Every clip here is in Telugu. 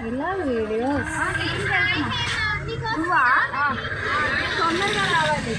ఇలా వీడియోస్ తొందరగా రావాలి.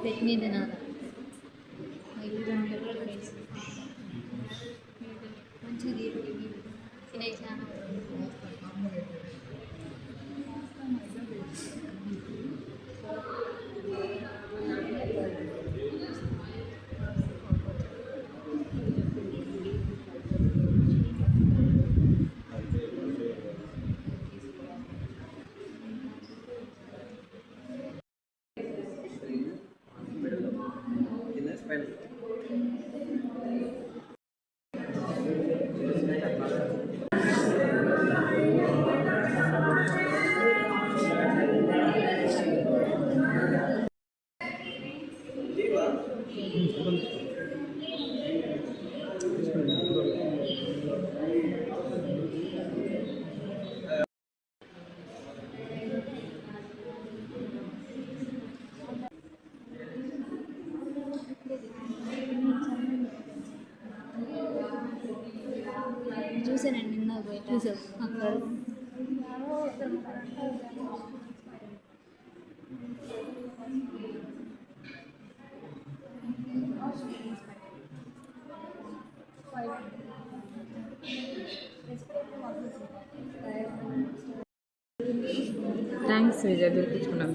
పెట్టినది నాన్న మంచిగా చూసానండి నిన్న బయట అక్కడ థ్యాంక్స్ విజయ్ దొరికించుకున్నాం.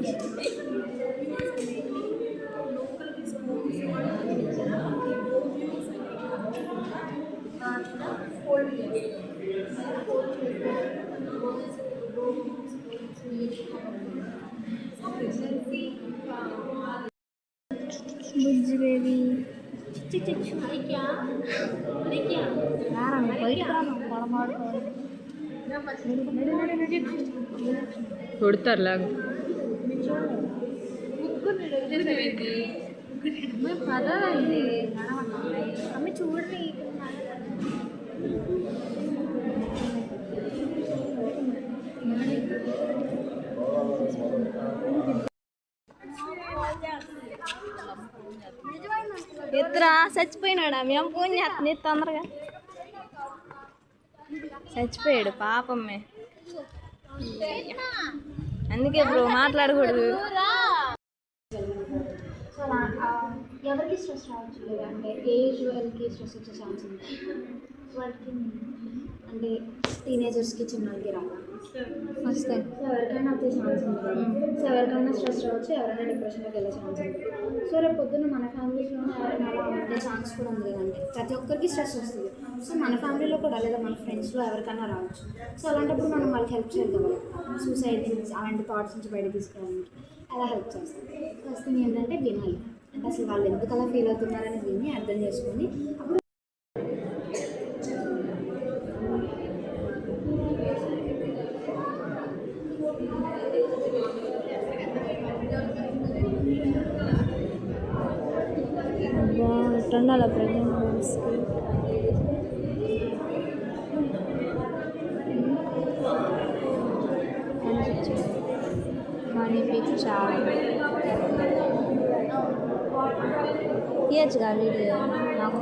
బుజ్జి బేబీ కొడతారు లాగా పర్వాలండి అమ్మ చూడండి. ఇద్దరా చచ్చిపోయినాడా? మేము ఫోన్ చేస్తుంది తొందరగా. చచ్చిపోయాడు పాపమ్మే. అందుకే బ్రో మాట్లాడకూడదు. ఎవరికి స్ట్రెస్ రావచ్చు లేదంటే ఏజ్ వాళ్ళకి స్ట్రెస్ వచ్చే ఛాన్స్ ఉంది. వాటికి అంటే టీనేజర్స్కి చిన్నకి రావాలి వస్తాయి. సో ఎవరికైనా వచ్చే ఛాన్స్ ఉంటుంది. సో ఎవరికైనా స్ట్రెస్ రావచ్చు, ఎవరైనా డిప్రెషన్లోకి వెళ్ళే ఛాన్స్ ఉంది. సో రేపు పొద్దున్న మన ఫ్యామిలీస్లోనే ఎవరైనా అలా ఉండే ఛాన్స్ కూడా ఉంది కదండి. ప్రతి ఒక్కరికి స్ట్రెస్ వస్తుంది. సో మన ఫ్యామిలీలో కూడా లేదా మన ఫ్రెండ్స్లో ఎవరికైనా రావచ్చు. సో అలాంటప్పుడు మనం వాళ్ళకి హెల్ప్ చేయాలి కదా. సూసైడ్ అలాంటి థాట్స్ నుంచి బయట తీసుకురావడానికి అలా హెల్ప్ చేస్తాం. ఫస్ట్ థింగ్ ఏంటంటే వినాలి. అంటే అసలు వాళ్ళు ఎందుకు అలా ఫీల్ అవుతున్నారని విని అర్థం చేసుకొని అప్పుడు ఉండాలి ప్రెగ్నెంట్ మనీ పిచ్చాడు తీయచ్చుగా వీడియో నాకు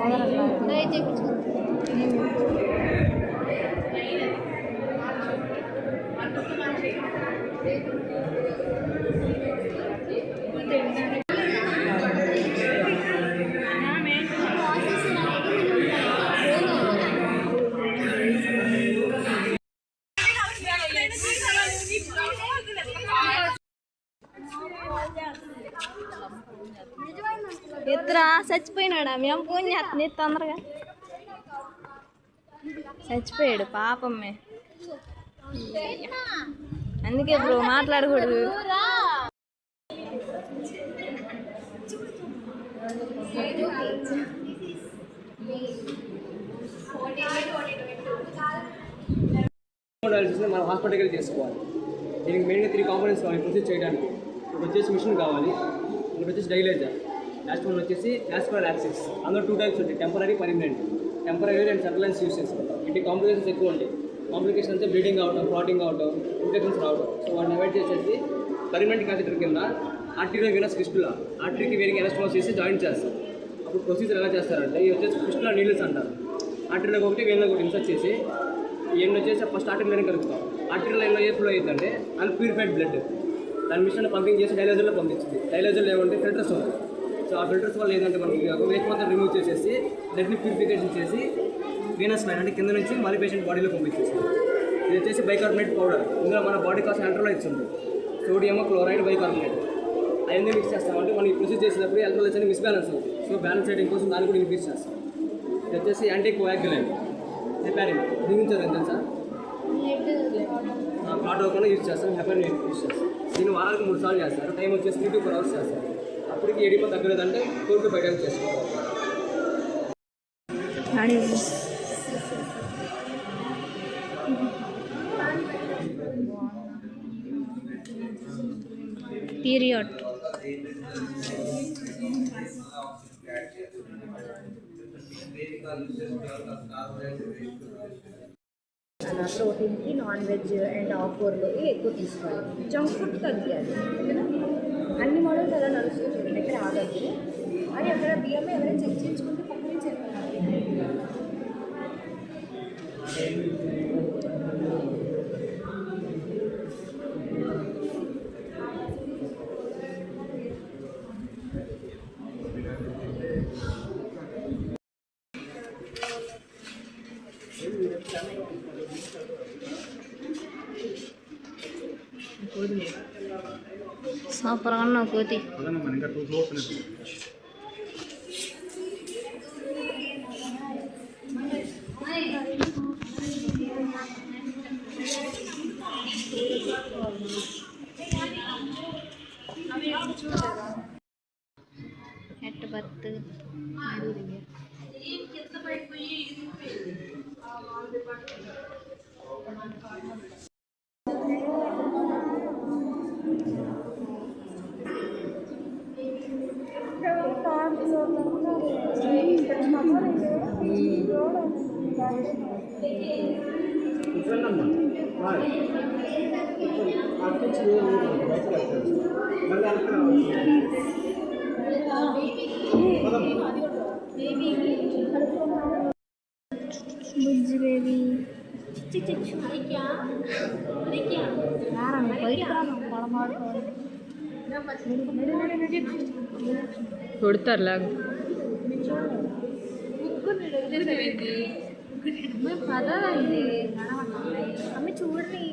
ఇద్దరా చచ్చిపోయినాడా? మేము ఫోన్ చేస్తుంది తొందరగా. చచ్చిపోయాడు పాపమ్మే. అందుకే బ్రో మాట్లాడకూడదు. మనం హాస్పిటల్కి చేసుకోవాలి. దీనికి మెయిన్గా 3 కాంపోనెంట్స్ కావాలి ప్రొసీజ్ చేయడానికి. ఒకటి వచ్చేసి మిషన్ కావాలి, ఒకటి వచ్చేసి డైలైజర్, లాస్ట్ వన్ వచ్చేసి యాస్పరల్ యాక్సిస్. అందులో 2 టైప్స్ ఉంటాయి, temporary, permanent. Temporary and central lines use చేస్తాం. ఇంటి కాంప్లికేషన్స్ ఎక్కువ ఉంటాయి. కాంప్లికేషన్స్ అంటే బ్లీడింగ్ అవడం, క్లాటింగ్ అవడం, ఇన్ఫెక్షన్స్ రావడం. సో వాటిని అవాయిడ్ చేసేసి పర్మనెంట్ క్యాథెటర్ కింద ఆర్టరీలో వీనస్ ఫిస్టులా, ఆర్టరీకి వేరే ఎలస్ట్రోస్ చేసి జాయిన్ చేస్తారు. అప్పుడు ప్రొసీజర్ ఎలా చేస్తారంటే ఇవి వచ్చేసి ఫిస్టులా నీడిల్స్ అంటారు. ఆర్టరీలోకి ఒకటి వేలలో ఒకటి ఇన్సర్ట్ చేసి ఎన్ని వచ్చేసి ఫస్ట్ ఆర్టరీలోనే కలుపుతాం. ఆర్టరీ లైన్లో ఏ ఫ్లో అయిందంటే అన్ప్యూరిఫైడ్ బ్లడ్ దాని మిషన్ పంపింగ్ చేసి డైలైజర్లో పంపించింది. డైలైజర్లో ఏమంటే ఫిల్టర్స్ ఉంటాయి. సో ఆ ఫిల్టర్స్ వల్ల ఏంటంటే మనకి వేస్ట్ మొత్తం రిమూవ్ చేసేసి బ్లడ్ని ప్యూరిఫికేషన్ చేసి వీనస్ లైన్ అంటే కింద నుంచి మళ్ళీ పేషెంట్ బాడీలో పంపించేసి. ఇది వచ్చేసి బైకార్బోనేట్ పౌడర్. ఇందులో మన బాడీ కాస్ట్ ఎలక్ట్రోలైట్స్ ఉంటుంది, సోడియం, క్లోరైడ్, బైకార్బోనేట్. అవన్నీ మిక్స్ చేస్తామంటే మనం ఈ ప్రొసీజ్ చేసేటప్పుడు ఎలక్ట్రోలైట్స్ అనేది మిస్బ్యాలెన్స్ అవుతుంది. సో బ్యాలెన్స్ చేయడం కోసం దాన్ని కూడా ఇంక్రీజ్ చేస్తాం. ఇది వచ్చేసి యాంటీ కోయాగ్యులెంట్, హెపారిన్. దీని నుంచి ఎంత సార్ ప్లాట్ అవ్వకుండా యూజ్ చేస్తాం, హెపారిన్ యూజ్ చేస్తాం. దీన్ని వారానికి 3 సార్లు చేస్తారు. టైం వచ్చేసి 3 to 4 hours చేస్తారు. అప్పటికి ఏడిపో తగ్గలేదంటే 4 to 5 times చేసుకోవాలి. పీరియడ్ అలా ప్రోటీన్కి నాన్ వెజ్ అండ్ ఆకుకూరలు ఎక్కువ తీసుకోవాలి. జంక్ ఫుడ్ తగ్గాలి. అన్ని మోడల్స్ అలా నడుస్తూ చూడండి, ఎక్కడ ఆగద్దు. అని అక్కడ బియ్యం ఎవరైనా చెక్ చేయించుకుంటే పక్కన నుంచి సూపర్గా ఉన్నావు కోతి. ఎట్ బర్త్ బుజ్జి బేబీ కొడతారు లాగు. పదండి అమ్మ చూడండి.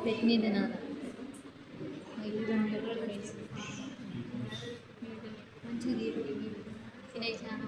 పెట్టినది తినాలి. మంచిగా తినేసాను.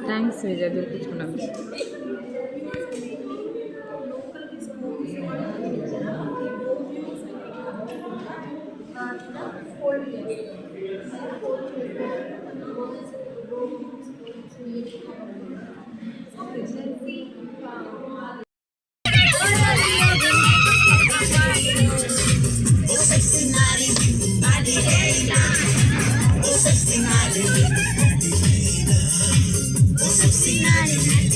థ్యాంక్స్ విజయ్ గుర్తించుకున్నాం. Cincinnati.